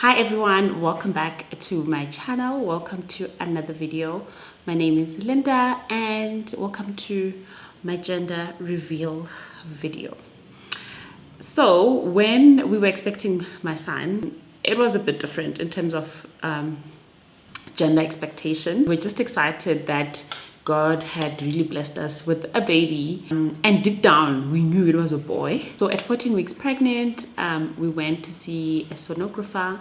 Hi everyone, welcome back to my channel. Welcome to another video. My name is Linda and welcome to my gender reveal video. So when we were expecting my son, it was a bit different in terms of gender expectation. We're just excited that God had really blessed us with a baby, and deep down we knew it was a boy. So at 14 weeks pregnant, we went to see a sonographer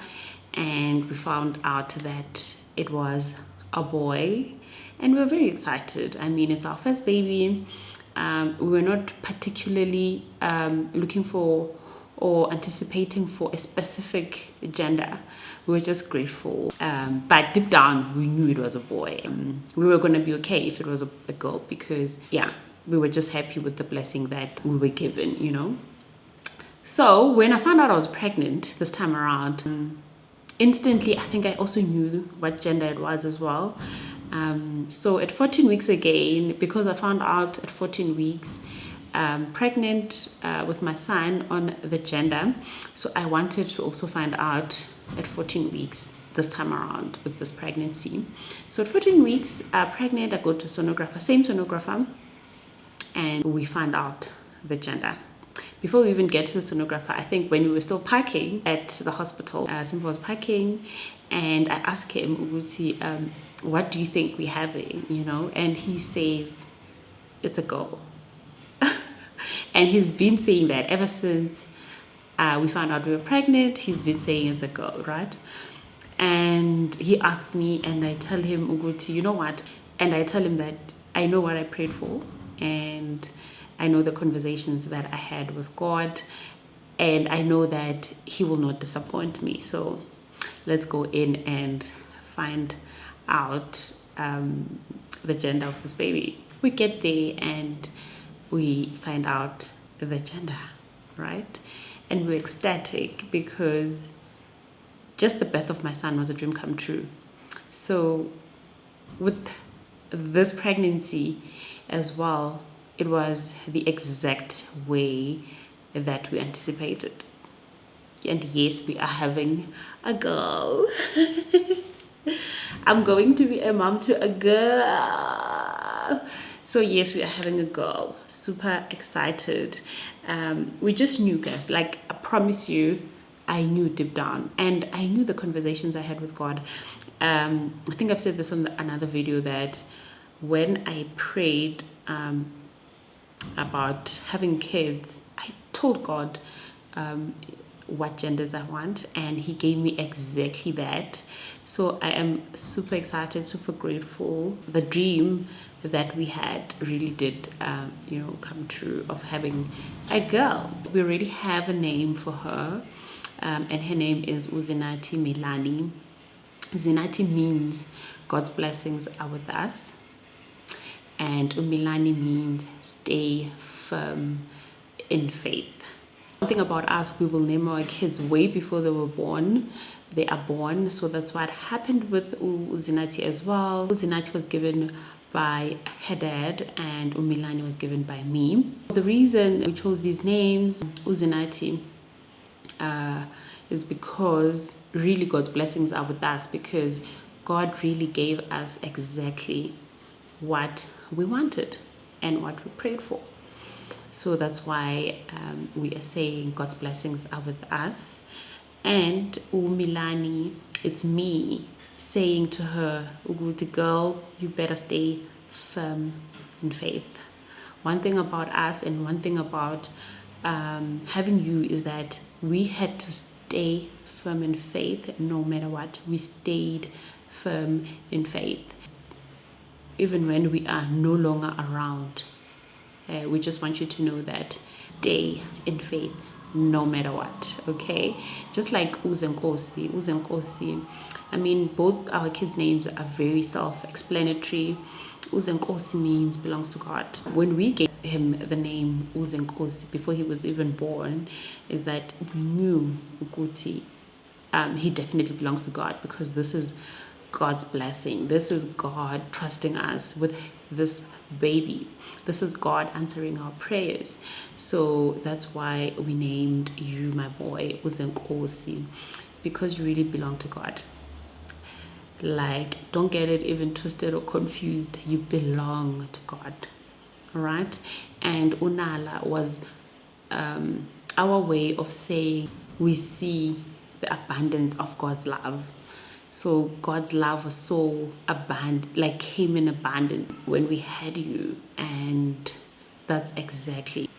and we found out that it was a boy, and we were very excited. I mean, it's our first baby. We were not particularly looking for or anticipating for a specific gender. We were just grateful, but deep down we knew it was a boy. We were going to be okay if it was a girl, because we were just happy with the blessing that we were given, you know. So when I found out I was pregnant this time around, instantly I think I also knew what gender it was as well. So at 14 weeks again, because I found out at 14 weeks pregnant with my son on the gender, so I wanted to also find out at 14 weeks this time around with this pregnancy. So at 14 weeks pregnant, I go to sonographer, same sonographer, and we find out the gender. Before we even get to the sonographer, I think when we were still parking at the hospital, Simple was parking, and I asked him, what do you think we're having, you know? And he says, it's a girl. And he's been saying that ever since we found out we were pregnant. He's been saying it's a girl, right? And he asks me, and I tell him, Uguti, you know what? And I tell him that I know what I prayed for, and I know the conversations that I had with God, and I know that He will not disappoint me. So let's go in and find out the gender of this baby. We get there and we find out the gender, right? And we're ecstatic because just the birth of my son was a dream come true. So with this pregnancy as well, it was the exact way that we anticipated. And yes, we are having a girl. I'm going to be a mom to a girl. So yes, we are having a girl. Super excited. We just knew, guys. Like, I promise you, I knew deep down. And I knew the conversations I had with God. I think I've said this on another video, that when I prayed about having kids, I told God what genders I want, and He gave me exactly that. So I am super excited, super grateful. The dream that we had really did come true, of having a girl. We already have a name for her, and her name is Uzinati Milani. Zinati means God's blessings are with us, and Umilani means stay firm in faith. One thing about us, we will name our kids way before they were born. They are born, so that's what happened with Uzinati as well. Uzinati was given by her dad, and Umilani was given by me. The reason we chose these names, Uzinati, is because really God's blessings are with us, because God really gave us exactly what we wanted and what we prayed for. So that's why we are saying God's blessings are with us. And Umilani, it's me saying to her, Uguti girl, you better stay firm in faith. One thing about us and one thing about having you is that we had to stay firm in faith no matter what. We stayed firm in faith. Even when we are no longer around, we just want you to know that stay in faith no matter what, okay? Just like Uzenkosi. I mean, both our kids' names are very self-explanatory. Uzenkosi means belongs to God. When we gave him the name Uzenkosi before he was even born, is that we knew Uguti, he definitely belongs to God, because this is God's blessing. This is God trusting us with this baby. This is God answering our prayers. So that's why we named you, my boy, Uzenkosi. because you really belong to God. Like, don't get it even twisted or confused. You belong to God. All right? And Unala was our way of saying we see the abundance of God's love. So God's love was so abundant, like came in abundance when we had you, and that's exactly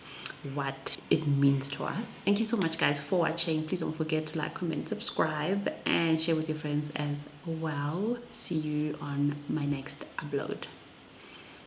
what it means to us. Thank you so much, guys, for watching. Please don't forget to like, comment, subscribe, and share with your friends as well. See you on my next upload.